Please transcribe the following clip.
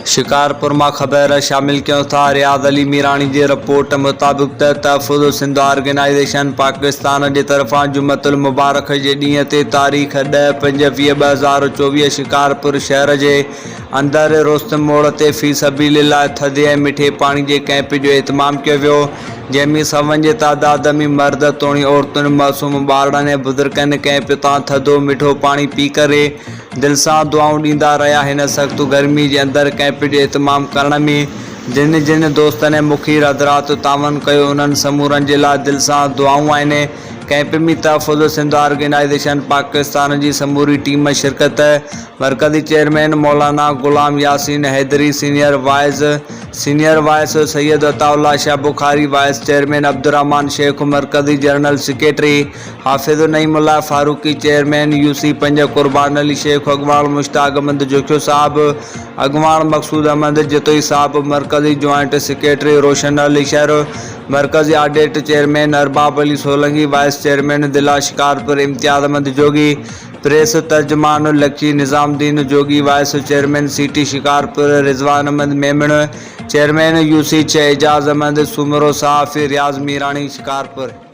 शिकारपुर में खबर शामिल क्यों था। रियाज़ अली मीरानी की रिपोर्ट मुताबिक तहफ़्फ़ुज़ सिंध ऑर्गेनाइज़ेशन पाकिस्तान की तरफा जुम्मतुल मुबारक के ॾींहं ते तारीख़ 10/5/2024 शिकारपुर शहर के अंदर रोस्तम मोड़ ते फ़ी सबीलिल्लाह थधे ऐं मिठे पानी के कैंप जो एहतमाम किया वियो, जंहिंमें सवन की तादाद में मर्द तोणी औरतुनि मासूम ॿारनि ऐं बुज़ुर्गनि कैंप तां थधो मिठो पानी पी करे दिल से दुआऊं ॾींदा रहिया। हिन सख़्त गर्मी के अंदर कैंप जो एहतमाम करण में जिन जिन दोस्तनि मुखीर हज़रात तावन कयो उन्हनि समूरनि जे लाइ दिल से दुआऊं आहिनि। कैंप में तहफ़्फ़ुज़ सिंध ऑर्गेनाइज़ेशन पाकिस्तान की समूरी टीम शिरकत। मरकज़ी चेयरमैन मौलाना Ghulam Yasin Haidari, senior vice Syed Ataullah Shah Bukhari, vice chairman Abdurrahman Shaikh, मरकज़ी जनरल सेक्रेटरी हाफिज़ नईमुल्लाह फारूकी, चेयरमैन यूसी 5 कुर्बान अली शेख, अगवान मुश्ताक अहमद जोखियो साहब, अगवान मकसूद अहमद जतोई साहब, मरकज़ी जॉइंट सेक्रेटरी रोशन अली शहर, मरकज़ी audit chairman Arbab Ali Solanki, vice chairman जिला शिकारपुर इम्तियाज़ अहमद जोगी, प्रेस तर्जमान Lucky Nizamuddin Jogi, vice chairman city Shikarpur Rizwan Ahmed Memon, chairman UC 6 Ejaz Ahmed Soomro, सहाफ़ी रियाज़ मीरानी शिकारपुर।